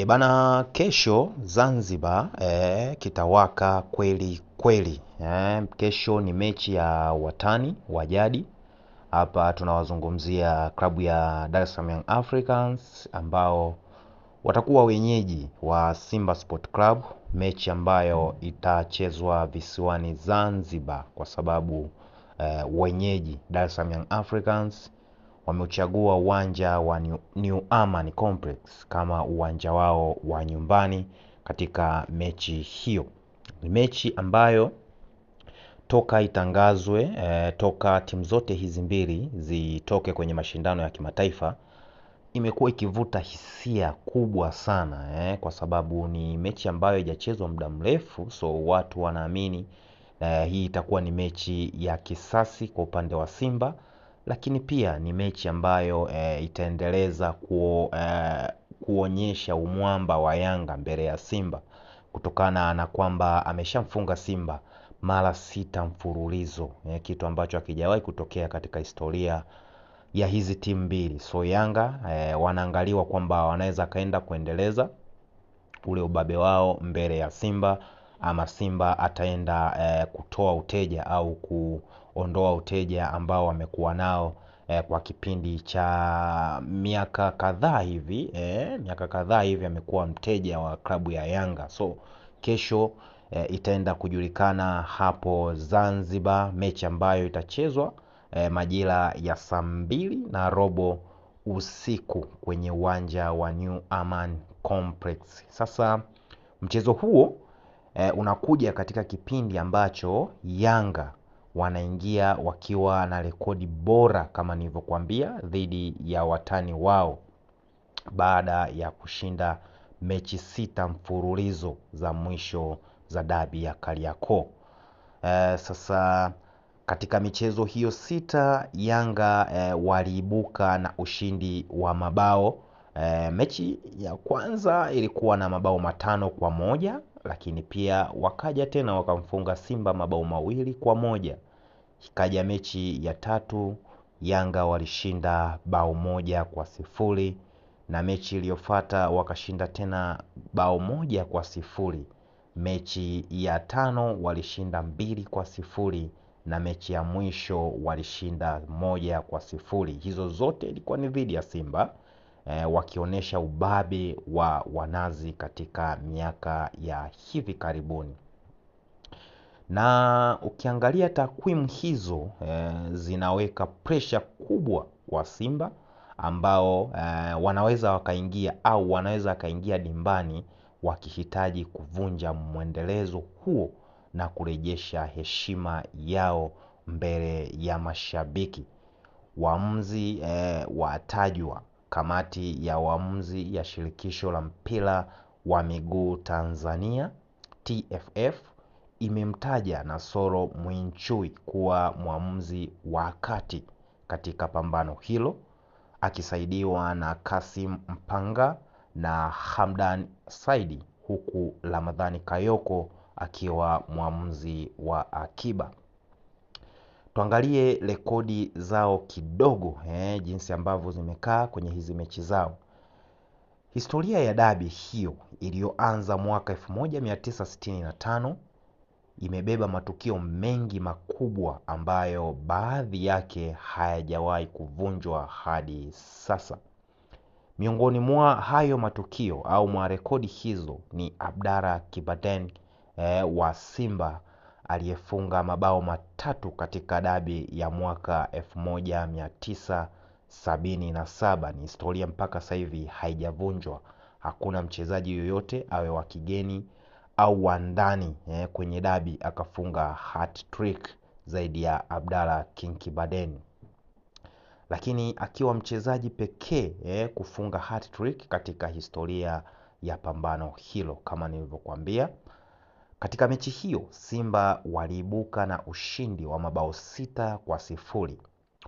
Bana, kesho Zanzibar kitawaka kweli kweli. Kesho ni mechi ya watani wa jadi. Hapa tunawazungumzia klabu ya Dar es Salaam Young Africans ambao watakuwa wenyeji wa Simba Sport Club, mechi ambayo itachezwa visiwani Zanzibar kwa sababu wenyeji Dar es Salaam Young Africans wameuchagua uwanja wa New Aman Complex kama uwanja wao wa nyumbani katika mechi hiyo. Ni mechi ambayo toka itangazwe, toka timu zote hizi mbili zitoke kwenye mashindano ya kimataifa, imekuwa ikivuta hisia kubwa sana, kwa sababu ni mechi ambayo haijachezwa muda mrefu, so watu wanaamini hii itakuwa ni mechi ya kisasi kwa upande wa Simba, lakini pia ni mechi ambayo itaendeleza kuonyesha umwamba wa Yanga mbele ya Simba, kutokana na kwamba ameshamfunga Simba mara 6 mfululizo, kitu ambacho hakijawahi kutokea katika historia ya hizi timu mbili. So Yanga wanaangaliwa kwamba wanaweza kaenda kuendeleza ule ubabe wao mbele ya Simba, ama Simba ataenda kutoa uteja au kuondoa uteja ambao wamekuwa nao kwa kipindi cha miaka kadhaa hivi amekuwa mteja wa klabu ya Yanga. So kesho itaenda kujulikana hapo Zanzibar, mechi ambayo itachezwa majira ya saa 2:30 usiku kwenye uwanja wa New Aman Complex. Sasa mchezo huo unakuja katika kipindi ambacho Yanga wanaingia wakiwa na rekodi bora, kama nilivyokuambia, dhidi ya watani wao baada ya kushinda mechi 6 mfululizo za mwisho za dabi ya Kariakoo. Sasa katika michezo hiyo 6 Yanga waliibuka na ushindi wa mabao. Mechi ya kwanza ilikuwa na mabao 5-1, lakini pia wakaja tena wakamfunga Simba mabao 2-1. Ikaja mechi ya 3 Yanga walishinda bao 1-0, na mechi iliyofuata wakashinda tena bao 1-0. Mechi ya 5 walishinda 2-0, na mechi ya mwisho walishinda 1-0. Hizo zote ilikuwa ni dhidi ya Simba, wakionyesha ubabe wa wanazi katika miaka ya hivi karibuni. Na ukiangalia takwimu hizo zinaweka pressure kubwa kwa Simba, ambao wanaweza wakaingia dimbani wakihitaji kuvunja mwendelezo huo na kurejesha heshima yao mbele ya mashabiki. Waamuzi watajwa. Kamati ya waamuzi ya shirikisho la mpira wa miguu Tanzania TFF imemtaja Nasoro Mwinchui kuwa mwamuzi wa kati katika pambano hilo, akisaidiwa na Kasim Mpanga na Hamdan Saidi, huku Ramadhani Kayoko akiwa mwamuzi wa akiba. Tuangalie rekodi zao kidogo, jinsi ambavyo zimekaa kwenye hizi mechi zao. Historia ya dabi hiyo iliyoanza mwaka 1965 imebeba matukio mengi makubwa ambayo baadhi yake hayajawahi kuvunjwa hadi sasa. Miongoni mwa hayo matukio au mwa rekodi hizo ni Abdalla Kibaden wa Simba aliyefunga mabao 3 katika dabi ya mwaka 1977. Ni historia mpaka sasa hivi haijavunjwa. Hakuna mchezaji yoyote, awe wa kigeni au wa ndani, kwenye dabi akafunga hat-trick zaidi ya Abdalla King Kibaden. Lakini akiwa mchezaji pekee kufunga hat-trick katika historia ya pambano hilo. Kama nilivyokuambia, katika mechi hiyo Simba waliibuka na ushindi wa mabao 6-0,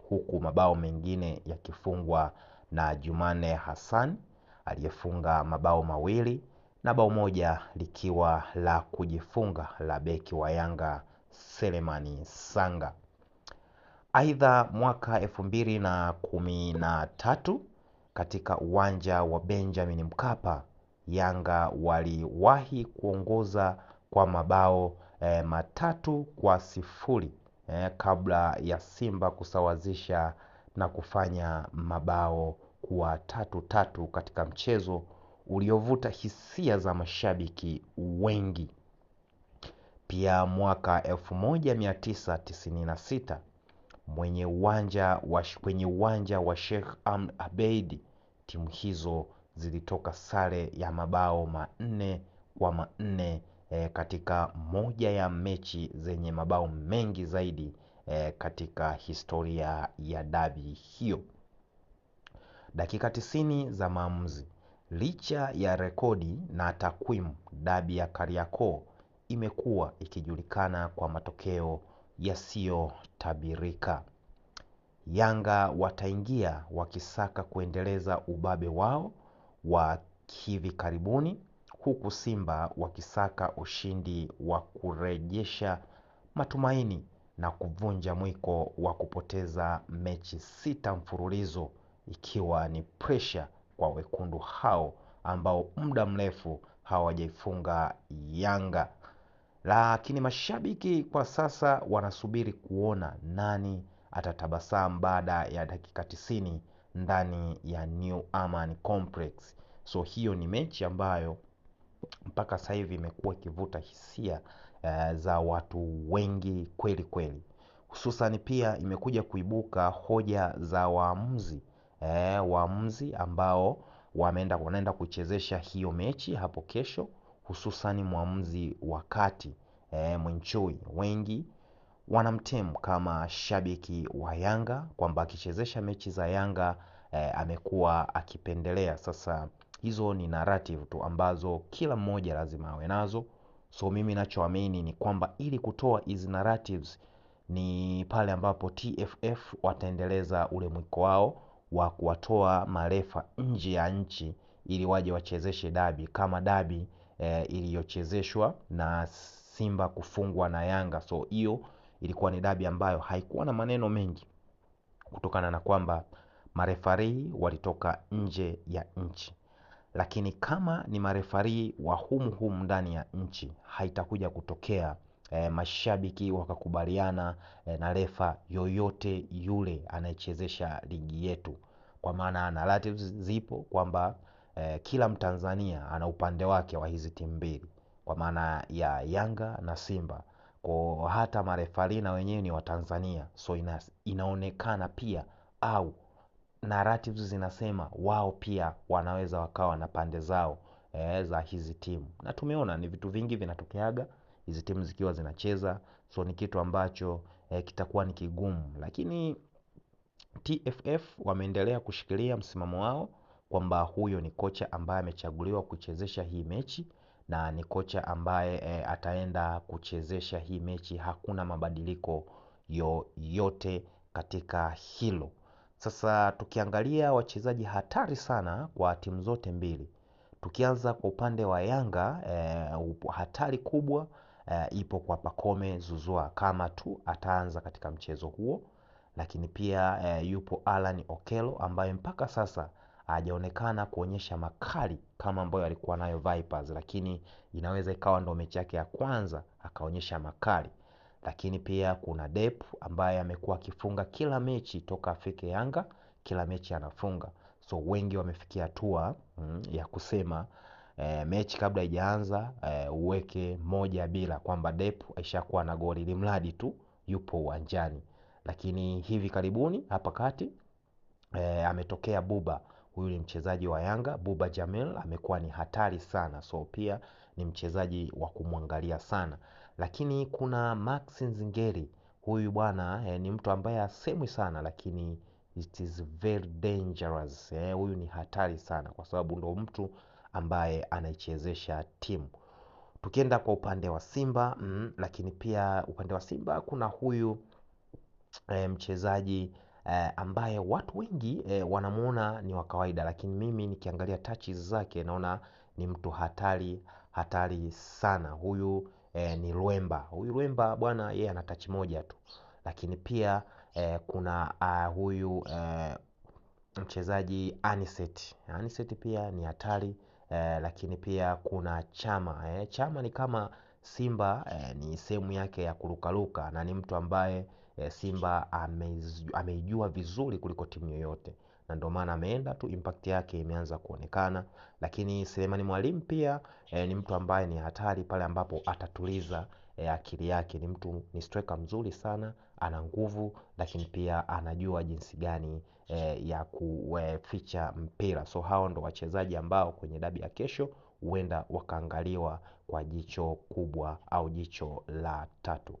huku mabao mengine yakifungwa na Jumane Hassan aliyefunga mabao 2 na bao 1 likiwa la kujifunga la beki wa Yanga Selemani Sanga. Aidha, mwaka 2013 katika uwanja wa Benjamin Mkapa, Yanga waliwahi kuongoza kwa mabao 3-0 kabla ya Simba kusawazisha na kufanya mabao kuwa 3-3 katika mchezo uliovuta hisia za mashabiki wengi. Pia mwaka 1996 kwenye uwanja wa Sheikh Ahmed Abeid, timu hizo zilitoka sare ya mabao 4-4 katika moja ya mechi zenye mabao mengi zaidi katika historia ya dabi hiyo. Dakika 90 za maamuzi. Licha ya rekodi na takwimu, dabi ya Kariakoo imekuwa ikijulikana kwa matokeo yasiyotabirika. Yanga wataingia wakisaka kuendeleza ubabe wao wa hivi karibuni, huku Simba wakisaka ushindi wa kurejesha matumaini na kuvunja mwiko wa kupoteza mechi 6 mfululizo, ikiwa ni pressure kwa wekundu hao ambao muda mrefu hawajaifunga Yanga. Lakini mashabiki kwa sasa wanasubiri kuona nani atatabasamu baada ya dakika 90 ndani ya New Amaan Complex. So hiyo ni mechi ambayo mpaka sasa hivi imekuwa ikivuta hisia za watu wengi kweli kweli. Hususan pia imekuja kuibuka hoja za waamuzi ambao wanaenda kuchezesha hiyo mechi hapo kesho, hususan mwamuzi wa kati Mwinchui. Wengi wanamtemu kama shabiki wa Yanga kwamba akichezesha mechi za Yanga amekuwa akipendelea. Sasa hizo ni narrative tu ambazo kila mmoja lazima awe nazo. So mimi ninachoamini ni kwamba ili kutoa hizi narratives ni pale ambapo TFF wataendeleza ule mwiko wao wa kuwatoa marefa nje ya nchi ili waje wachezeshe dabi kama dabi iliyochezeshwa na Simba kufungwa na Yanga. So hiyo ilikuwa ni dabi ambayo haikuwa na maneno mengi, kutokana na kwamba marefari walitoka nje ya nchi. Lakini kama ni marefari wa humu ndani ya nchi, haitakuja kutokea mashabiki wakakubaliana na refa yoyote yule anayechezesha ligi yetu. Kwa maana narratives zipo kwamba kila Mtanzania ana upande wake wa hizi timu mbili, kwa maana ya Yanga na Simba. Kwa hata marefari na wenyewe ni wa Tanzania. So inaonekana pia, au narratives zinasema wao pia wanaweza wakawa na pande zao za hizi timu. Na tumeona ni vitu vingi vinatokeaga hizi timu zikiwa zinacheza. So ni kitu ambacho kitakuwa ni kigumu. Lakini TFF wameendelea kushikilia msimamo wao kwamba huyo ni kocha ambaye amechaguliwa kuchezesha hii mechi, na ni kocha ambaye ataenda kuchezesha hii mechi. Hakuna mabadiliko yoyote katika hilo. Sasa tukiangalia wachezaji hatari sana kwa timu zote mbili. Tukianza kwa upande wa Yanga, hatari kubwa ipo kwa Pacome Zouzoua kama tu ataanza katika mchezo huo. Lakini pia yupo Alan Okello ambaye mpaka sasa hajaonekana kuonyesha makali kama ambayo alikuwa nayo Vipers, lakini inaweza ikawa ndo mechi yake ya kwanza akaonyesha makali. Lakini pia kuna Dep ambaye amekuwa akifunga kila mechi toka afike Yanga, kila mechi anafunga. So wengi wamefikia hatua ya kusema mechi kabla haijaanza uweke 1-0 kwamba Dep aishakuwa na goli limradi tu yupo uwanjani. Lakini hivi karibuni hapa kati ametokea Buba. Huyu ni mchezaji wa Yanga, Buba Jamil, amekuwa ni hatari sana. So pia ni mchezaji wa kumwangalia sana. Lakini kuna Max Nzingeri. Huyu bwana ni mtu ambaye hasemwi sana, lakini it is very dangerous. Huyu ni hatari sana kwa sababu ndo mtu ambaye anaichezesha timu. Tukienda kwa upande wa Simba, lakini pia upande wa Simba kuna huyu mchezaji ambaye watu wengi wanamuona ni wa kawaida, lakini mimi nikiangalia touches zake naona ni mtu hatari sana. Huyu ni Lwemba. Huyu Lwemba bwana, yeye ana touch moja tu. Lakini pia kuna huyu mchezaji Aniset. Aniset pia ni hatari lakini pia kuna Chama. Chama ni kama Simba, ni sehemu yake ya kurukaruka, na ni mtu ambaye Simba ameijua vizuri kuliko timu yoyote, na ndio maana ameenda tu, impact yake imeanza kuonekana. Lakini Selemani Mwalimu pia ni mtu ambaye ni hatari pale ambapo atatuliza akili yake. Ni striker mzuri sana, ana nguvu, lakini pia anajua jinsi gani ya kuficha mpira. So hao ndo wachezaji ambao kwenye dabi ya kesho huenda wakaangaliwa kwa jicho kubwa au jicho la tatu.